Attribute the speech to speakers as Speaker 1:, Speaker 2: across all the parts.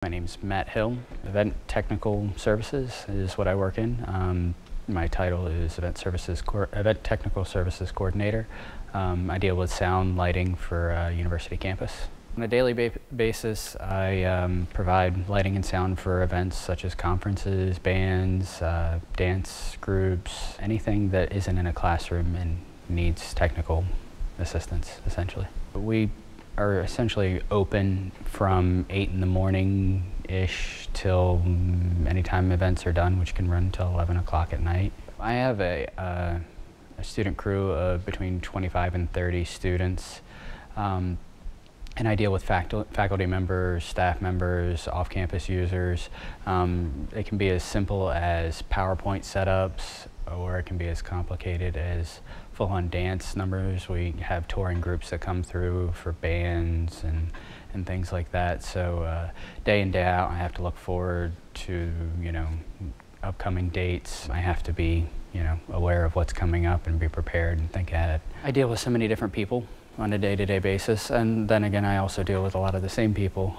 Speaker 1: My name's Matt Hill. Event Technical Services is what I work in. My title is Event Technical Services Coordinator. I deal with sound lighting for university campus. On a daily basis, I provide lighting and sound for events such as conferences, bands, dance groups, anything that isn't in a classroom and needs technical assistance, essentially. We are essentially open from 8 in the morning-ish till anytime events are done, which can run till 11 o'clock at night. I have a student crew of between 25 and 30 students, and I deal with faculty members, staff members, off-campus users. It can be as simple as PowerPoint setups, or it can be as complicated as full-on dance numbers. We have touring groups that come through for bands and things like that. So day in, day out, I have to look forward to, upcoming dates. I have to be, aware of what's coming up and be prepared and think ahead. I deal with so many different people on a day-to-day basis, and then again, I also deal with a lot of the same people.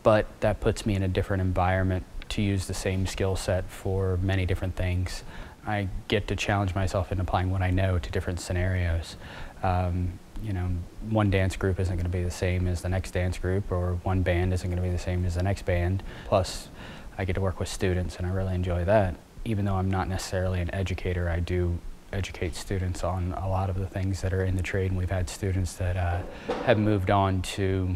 Speaker 1: But that puts me in a different environment to use the same skill set for many different things. I get to challenge myself in applying what I know to different scenarios. One dance group isn't going to be the same as the next dance group, or one band isn't going to be the same as the next band. Plus, I get to work with students, and I really enjoy that. Even though I'm not necessarily an educator, I do educate students on a lot of the things that are in the trade, and we've had students that have moved on to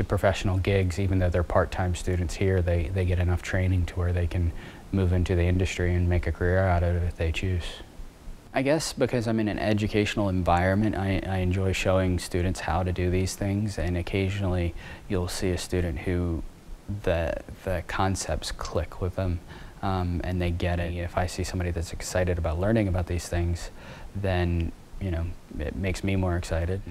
Speaker 1: professional gigs. Even though they're part-time students here, they get enough training to where they can move into the industry and make a career out of it if they choose. I guess because I'm in an educational environment, I enjoy showing students how to do these things, and occasionally you'll see a student who the concepts click with them, and they get it. If I see somebody that's excited about learning about these things, then it makes me more excited.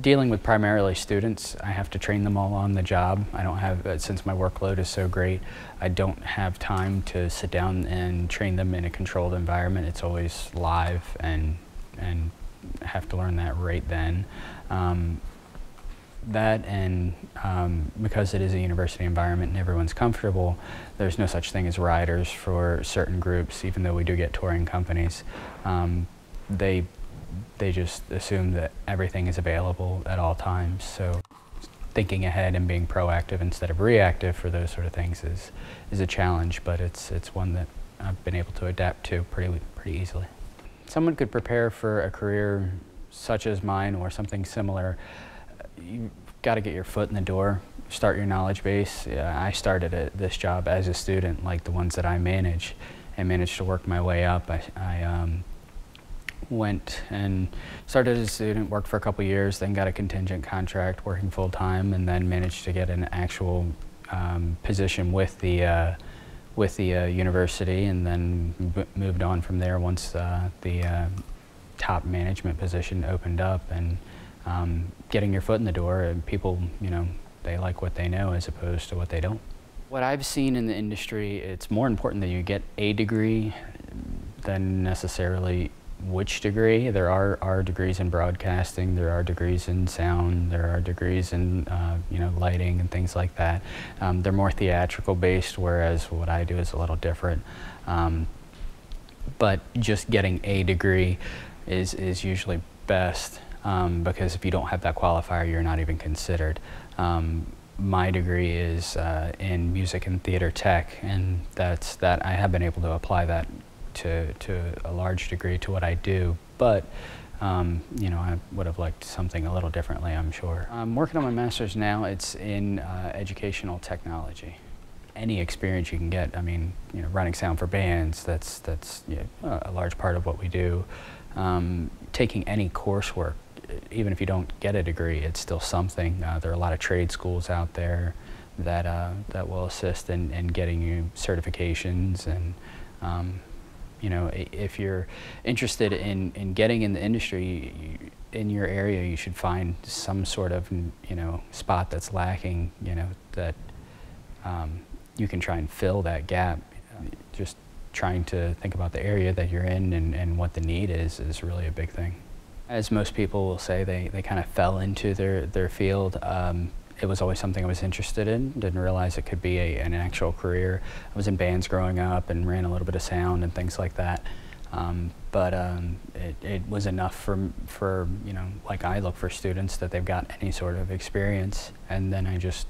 Speaker 1: Dealing with primarily students, I have to train them all on the job. I don't have, since my workload is so great, I don't have time to sit down and train them in a controlled environment. It's always live, and I have to learn that right then. Because it is a university environment and everyone's comfortable, there's no such thing as riders for certain groups, even though we do get touring companies. They just assume that everything is available at all times. So thinking ahead and being proactive instead of reactive for those sort of things is a challenge, but it's one that I've been able to adapt to pretty easily. Someone could prepare for a career such as mine or something similar. You've got to get your foot in the door, start your knowledge base. I started this job as a student, like the ones that I manage, and managed to work my way up. I went and started as a student, worked for a couple years, then got a contingent contract working full-time, and then managed to get an actual position with the university, and then moved on from there once the top management position opened up. And getting your foot in the door, and people, they like what they know as opposed to what they don't. What I've seen in the industry, it's more important that you get a degree than necessarily which degree. There are degrees in broadcasting, there are degrees in sound, there are degrees in lighting and things like that. They're more theatrical based, whereas what I do is a little different. But just getting a degree is usually best, because if you don't have that qualifier, you're not even considered. My degree is in music and theater tech, and I have been able to apply that to a large degree to what I do, but I would have liked something a little differently, I'm sure. I'm working on my master's now. It's in educational technology. Any experience you can get, running sound for bands, that's a large part of what we do. Taking any coursework, even if you don't get a degree, it's still something. There are a lot of trade schools out there that will assist in getting you certifications, and if you're interested in getting in the industry in your area, you should find some sort of spot that's lacking, that you can try and fill that gap. Just trying to think about the area that you're in and what the need is really a big thing. As most people will say, they kind of fell into their field. it was always something I was interested in. Didn't realize it could be an actual career. I was in bands growing up and ran a little bit of sound and things like that. But it was enough for you know, like I look for students, that they've got any sort of experience, and then I just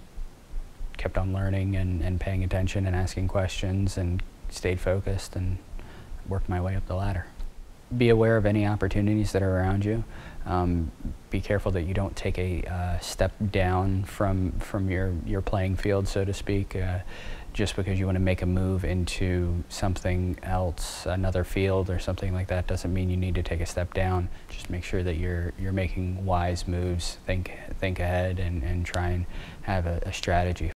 Speaker 1: kept on learning and paying attention and asking questions and stayed focused and worked my way up the ladder. Be aware of any opportunities that are around you. Be careful that you don't take a step down from your playing field, so to speak. Just because you want to make a move into something else, another field or something like that, doesn't mean you need to take a step down. Just make sure that you're making wise moves, think ahead, and try and have a strategy